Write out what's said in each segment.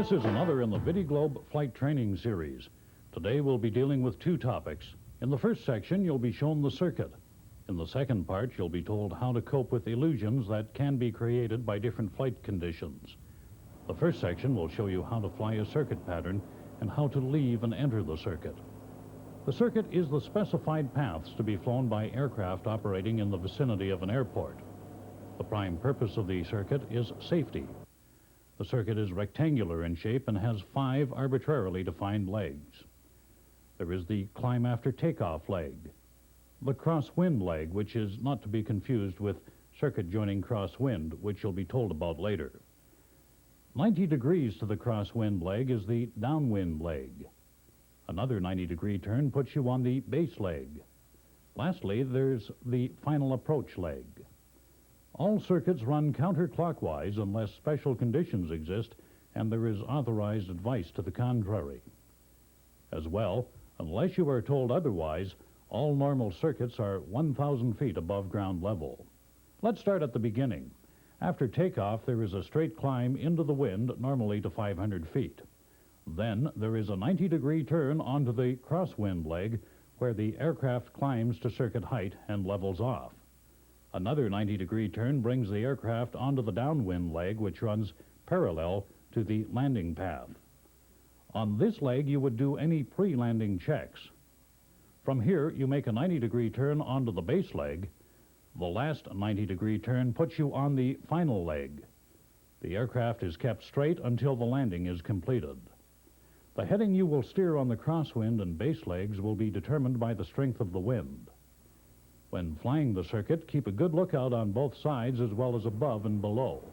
This is another in the Vidiglobe Flight Training Series. Today we'll be dealing with two topics. In the first section, you'll be shown the circuit. In the second part, you'll be told how to cope with illusions that can be created by different flight conditions. The first section will show you how to fly a circuit pattern and how to leave and enter the circuit. The circuit is the specified paths to be flown by aircraft operating in the vicinity of an airport. The prime purpose of the circuit is safety. The circuit is rectangular in shape and has 5 arbitrarily defined legs. There is the climb after takeoff leg, the crosswind leg, which is not to be confused with circuit joining crosswind, which you'll be told about later. 90 degrees to the crosswind leg is the downwind leg. Another 90-degree turn puts you on the base leg. Lastly, there's the final approach leg. All circuits run counterclockwise unless special conditions exist and there is authorized advice to the contrary. As well, unless you are told otherwise, all normal circuits are 1,000 feet above ground level. Let's start at the beginning. After takeoff, there is a straight climb into the wind, normally to 500 feet. Then there is a 90-degree turn onto the crosswind leg, where the aircraft climbs to circuit height and levels off. Another 90-degree turn brings the aircraft onto the downwind leg, which runs parallel to the landing path. On this leg, you would do any pre-landing checks. From here, you make a 90-degree turn onto the base leg. The last 90-degree turn puts you on the final leg. The aircraft is kept straight until the landing is completed. The heading you will steer on the crosswind and base legs will be determined by the strength of the wind. When flying the circuit, keep a good lookout on both sides as well as above and below.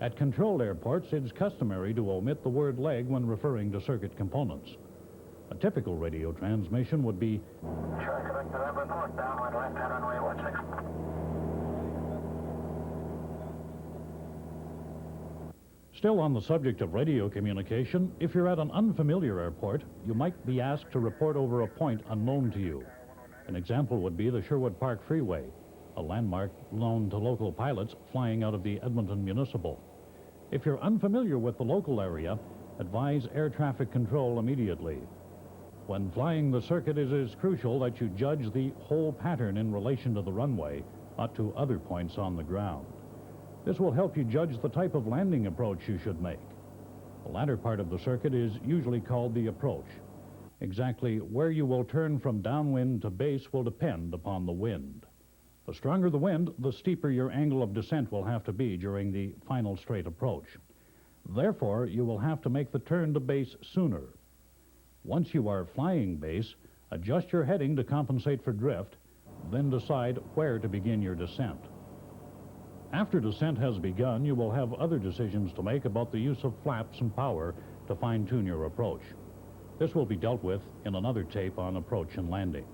At controlled airports, it's customary to omit the word leg when referring to circuit components. A typical radio transmission would be, Sure, correct to that report, downwind left hand runway 16. Still on the subject of radio communication, if you're at an unfamiliar airport, you might be asked to report over a point unknown to you. An example would be the Sherwood Park Freeway, a landmark known to local pilots flying out of the Edmonton Municipal. If you're unfamiliar with the local area, advise air traffic control immediately. When flying the circuit, it is crucial that you judge the whole pattern in relation to the runway, not to other points on the ground. This will help you judge the type of landing approach you should make. The latter part of the circuit is usually called the approach. Exactly where you will turn from downwind to base will depend upon the wind. The stronger the wind, the steeper your angle of descent will have to be during the final straight approach. Therefore, you will have to make the turn to base sooner. Once you are flying base, adjust your heading to compensate for drift, then decide where to begin your descent. After descent has begun, you will have other decisions to make about the use of flaps and power to fine-tune your approach. This will be dealt with in another tape on approach and landing.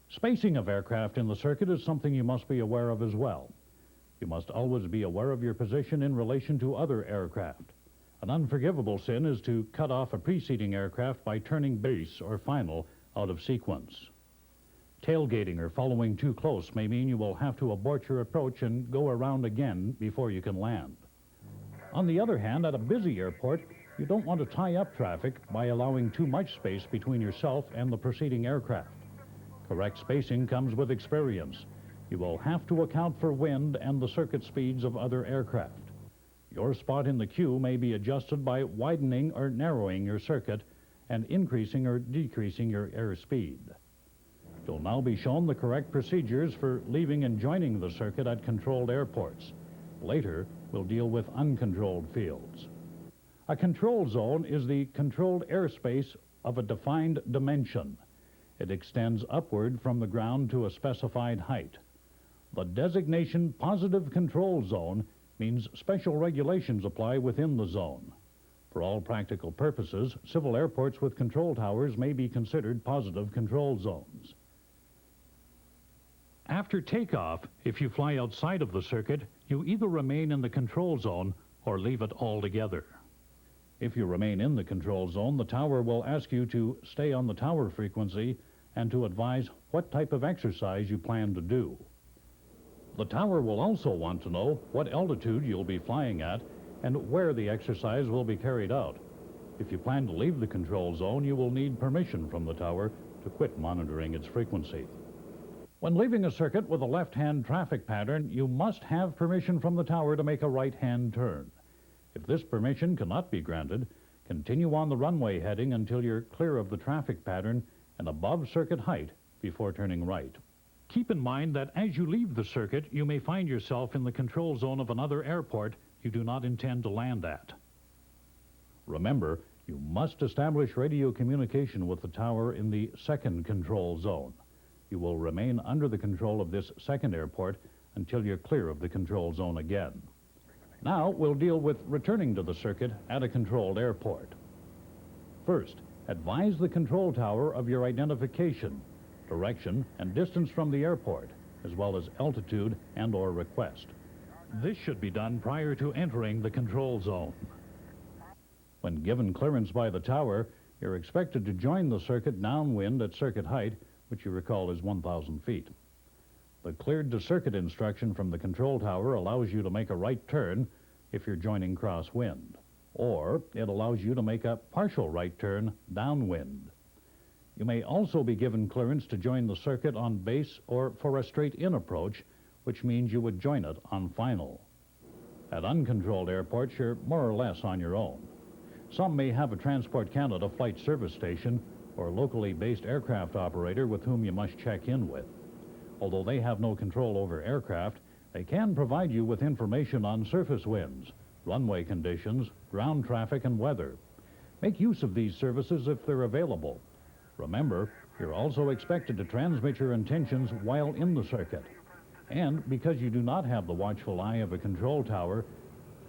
Spacing of aircraft in the circuit is something you must be aware of as well. You must always be aware of your position in relation to other aircraft. An unforgivable sin is to cut off a preceding aircraft by turning base or final out of sequence. Tailgating or following too close may mean you will have to abort your approach and go around again before you can land. On the other hand, at a busy airport, you don't want to tie up traffic by allowing too much space between yourself and the preceding aircraft. Correct spacing comes with experience. You will have to account for wind and the circuit speeds of other aircraft. Your spot in the queue may be adjusted by widening or narrowing your circuit and increasing or decreasing your airspeed. You'll now be shown the correct procedures for leaving and joining the circuit at controlled airports. Later, we'll deal with uncontrolled fields. A control zone is the controlled airspace of a defined dimension. It extends upward from the ground to a specified height. The designation positive control zone means special regulations apply within the zone. For all practical purposes, civil airports with control towers may be considered positive control zones. After takeoff, if you fly outside of the circuit, you either remain in the control zone or leave it altogether. If you remain in the control zone, the tower will ask you to stay on the tower frequency and to advise what type of exercise you plan to do. The tower will also want to know what altitude you'll be flying at and where the exercise will be carried out. If you plan to leave the control zone, you will need permission from the tower to quit monitoring its frequency. When leaving a circuit with a left-hand traffic pattern, you must have permission from the tower to make a right-hand turn. If this permission cannot be granted, continue on the runway heading until you're clear of the traffic pattern and above circuit height before turning right. Keep in mind that as you leave the circuit, you may find yourself in the control zone of another airport you do not intend to land at. Remember, you must establish radio communication with the tower in the second control zone. You will remain under the control of this second airport until you're clear of the control zone again. Now we'll deal with returning to the circuit at a controlled airport. First, advise the control tower of your identification, direction, and distance from the airport, as well as altitude and/or request. This should be done prior to entering the control zone. When given clearance by the tower, you're expected to join the circuit downwind at circuit height, which you recall is 1,000 feet. The cleared to circuit instruction from the control tower allows you to make a right turn if you're joining crosswind, or it allows you to make a partial right turn downwind. You may also be given clearance to join the circuit on base or for a straight-in approach, which means you would join it on final. At uncontrolled airports, you're more or less on your own. Some may have a Transport Canada flight service station or locally based aircraft operator with whom you must check in with. Although they have no control over aircraft, they can provide you with information on surface winds, runway conditions, ground traffic, and weather. Make use of these services if they're available. Remember, you're also expected to transmit your intentions while in the circuit. And because you do not have the watchful eye of a control tower,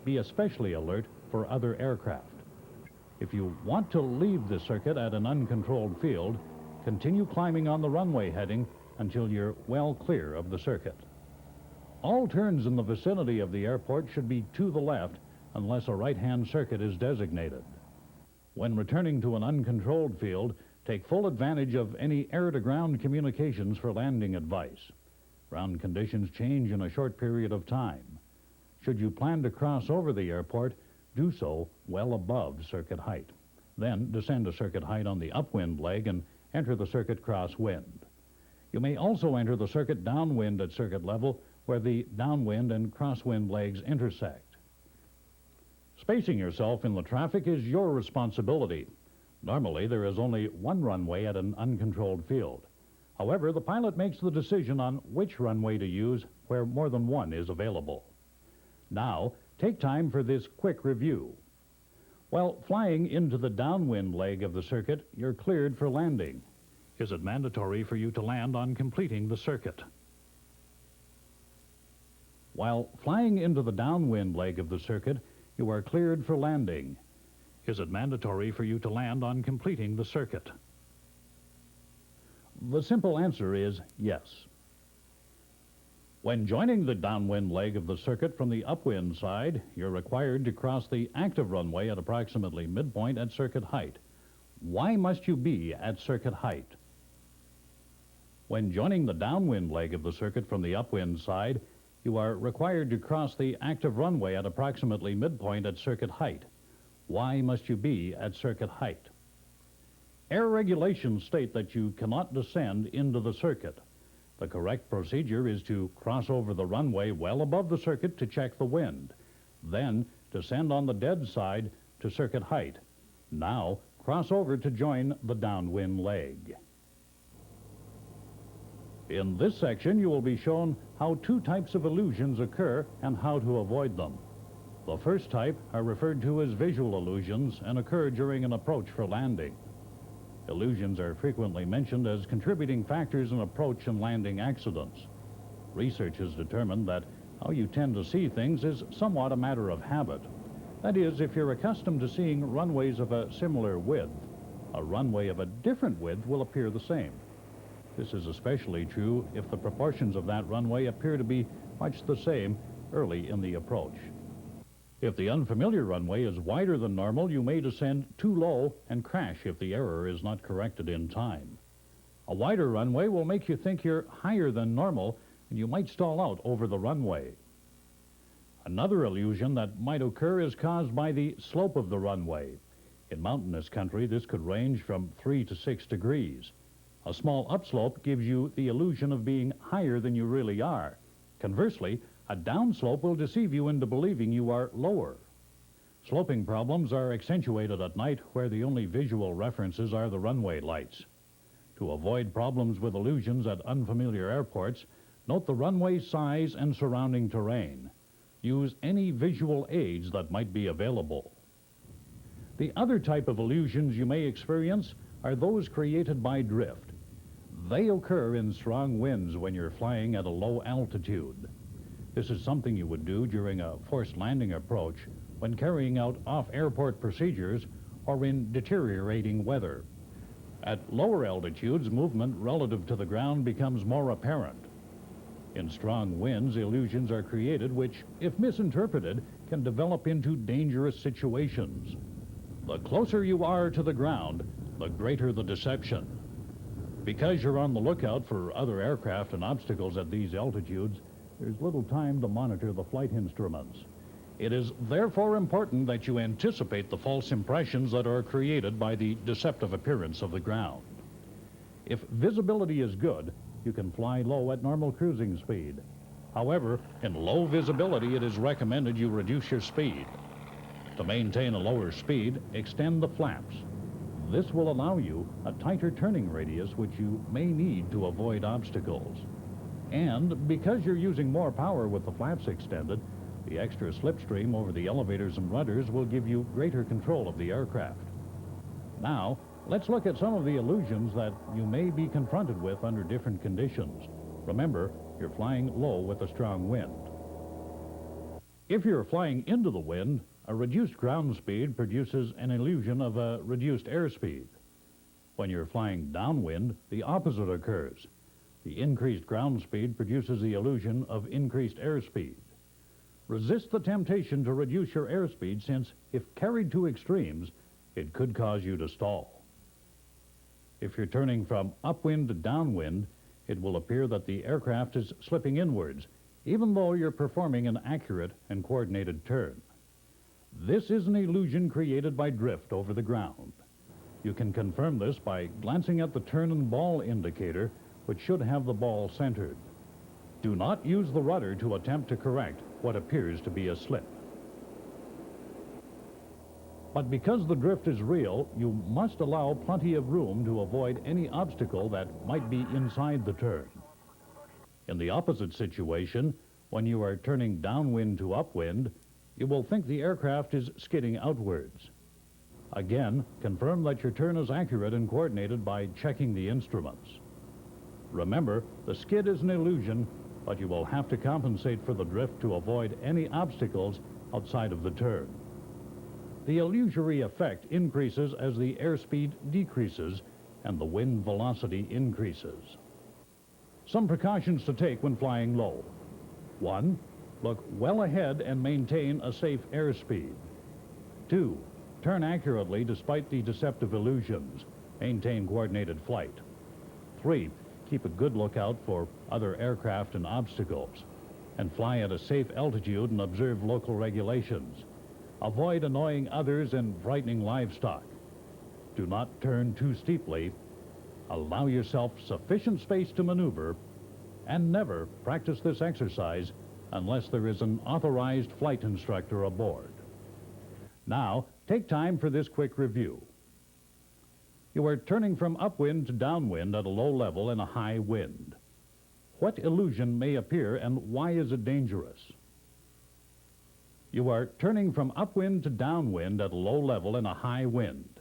be especially alert for other aircraft. If you want to leave the circuit at an uncontrolled field, continue climbing on the runway heading until you're well clear of the circuit. All turns in the vicinity of the airport should be to the left unless a right-hand circuit is designated. When returning to an uncontrolled field, take full advantage of any air-to-ground communications for landing advice. Ground conditions change in a short period of time. Should you plan to cross over the airport, do so well above circuit height. Then descend to circuit height on the upwind leg and enter the circuit crosswind. You may also enter the circuit downwind at circuit level where the downwind and crosswind legs intersect. Spacing yourself in the traffic is your responsibility. Normally, there is only one runway at an uncontrolled field. However, the pilot makes the decision on which runway to use where more than one is available. Now, take time for this quick review. While flying into the downwind leg of the circuit, you're cleared for landing. Is it mandatory for you to land on completing the circuit? While flying into the downwind leg of the circuit, you are cleared for landing. Is it mandatory for you to land on completing the circuit? The simple answer is yes. When joining the downwind leg of the circuit from the upwind side, you're required to cross the active runway at approximately midpoint at circuit height. Why must you be at circuit height? When joining the downwind leg of the circuit from the upwind side, you are required to cross the active runway at approximately midpoint at circuit height. Why must you be at circuit height? Air regulations state that you cannot descend into the circuit. The correct procedure is to cross over the runway well above the circuit to check the wind. Then descend on the dead side to circuit height. Now cross over to join the downwind leg. In this section, you will be shown how two types of illusions occur and how to avoid them. The first type are referred to as visual illusions and occur during an approach for landing. Illusions are frequently mentioned as contributing factors in approach and landing accidents. Research has determined that how you tend to see things is somewhat a matter of habit. That is, if you're accustomed to seeing runways of a similar width, a runway of a different width will appear the same. This is especially true if the proportions of that runway appear to be much the same early in the approach. If the unfamiliar runway is wider than normal, you may descend too low and crash if the error is not corrected in time. A wider runway will make you think you're higher than normal, and you might stall out over the runway. Another illusion that might occur is caused by the slope of the runway. In mountainous country, this could range from 3 to 6 degrees. A small upslope gives you the illusion of being higher than you really are. Conversely, a downslope will deceive you into believing you are lower. Sloping problems are accentuated at night, where the only visual references are the runway lights. To avoid problems with illusions at unfamiliar airports, note the runway size and surrounding terrain. Use any visual aids that might be available. The other type of illusions you may experience are those created by drift. They occur in strong winds when you're flying at a low altitude. This is something you would do during a forced landing approach, when carrying out off-airport procedures, or in deteriorating weather. At lower altitudes, movement relative to the ground becomes more apparent. In strong winds, illusions are created which, if misinterpreted, can develop into dangerous situations. The closer you are to the ground, the greater the deception. Because you're on the lookout for other aircraft and obstacles at these altitudes, there's little time to monitor the flight instruments. It is therefore important that you anticipate the false impressions that are created by the deceptive appearance of the ground. If visibility is good, you can fly low at normal cruising speed. However, in low visibility, it is recommended you reduce your speed. To maintain a lower speed, extend the flaps. This will allow you a tighter turning radius, which you may need to avoid obstacles. And because you're using more power with the flaps extended, the extra slipstream over the elevators and rudders will give you greater control of the aircraft. Now, let's look at some of the illusions that you may be confronted with under different conditions. Remember, you're flying low with a strong wind. If you're flying into the wind, a reduced ground speed produces an illusion of a reduced airspeed. When you're flying downwind, the opposite occurs. The increased ground speed produces the illusion of increased airspeed. Resist the temptation to reduce your airspeed, since, if carried to extremes, it could cause you to stall. If you're turning from upwind to downwind, it will appear that the aircraft is slipping inwards, even though you're performing an accurate and coordinated turn. This is an illusion created by drift over the ground. You can confirm this by glancing at the turn and ball indicator, which should have the ball centered. Do not use the rudder to attempt to correct what appears to be a slip. But because the drift is real, you must allow plenty of room to avoid any obstacle that might be inside the turn. In the opposite situation, when you are turning downwind to upwind, you will think the aircraft is skidding outwards. Again, confirm that your turn is accurate and coordinated by checking the instruments. Remember, the skid is an illusion, but you will have to compensate for the drift to avoid any obstacles outside of the turn. The illusory effect increases as the airspeed decreases and the wind velocity increases. Some precautions to take when flying low. 1. Look well ahead and maintain a safe airspeed. 2. Turn accurately despite the deceptive illusions. Maintain coordinated flight. 3. Keep a good lookout for other aircraft and obstacles, and fly at a safe altitude and observe local regulations. Avoid annoying others and frightening livestock. Do not turn too steeply. Allow yourself sufficient space to maneuver, and never practice this exercise unless there is an authorized flight instructor aboard. Now, take time for this quick review. You are turning from upwind to downwind at a low level in a high wind. What illusion may appear, and why is it dangerous? You are turning from upwind to downwind at a low level in a high wind.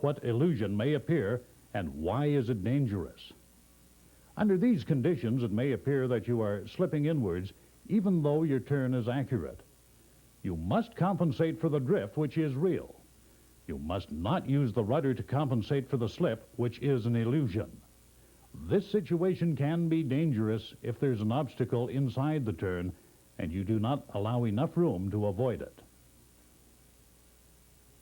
What illusion may appear, and why is it dangerous? Under these conditions, it may appear that you are slipping inwards, even though your turn is accurate. You must compensate for the drift, which is real. You must not use the rudder to compensate for the slip, which is an illusion. This situation can be dangerous if there's an obstacle inside the turn and you do not allow enough room to avoid it.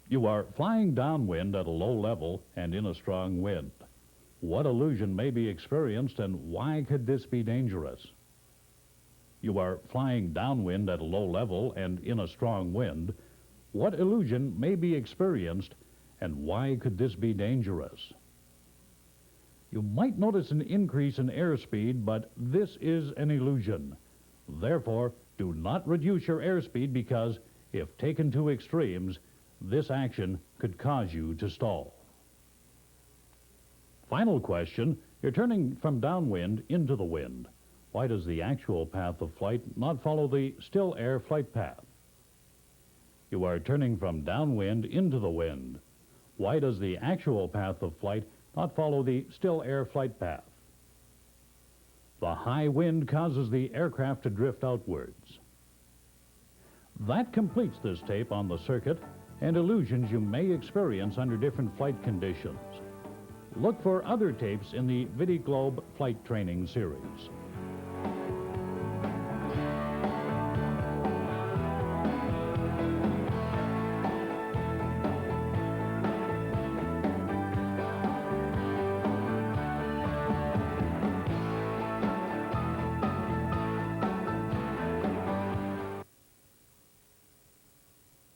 You are flying downwind at a low level and in a strong wind. What illusion may be experienced, and why could this be dangerous? You are flying downwind at a low level and in a strong wind. What illusion may be experienced, and why could this be dangerous? You might notice an increase in airspeed, but this is an illusion. Therefore, do not reduce your airspeed because, if taken to extremes, this action could cause you to stall. Final question, you're turning from downwind into the wind. Why does the actual path of flight not follow the still air flight path? You are turning from downwind into the wind. Why does the actual path of flight not follow the still air flight path? The high wind causes the aircraft to drift outwards. That completes this tape on the circuit and illusions you may experience under different flight conditions. Look for other tapes in the Vidiglobe Flight Training Series.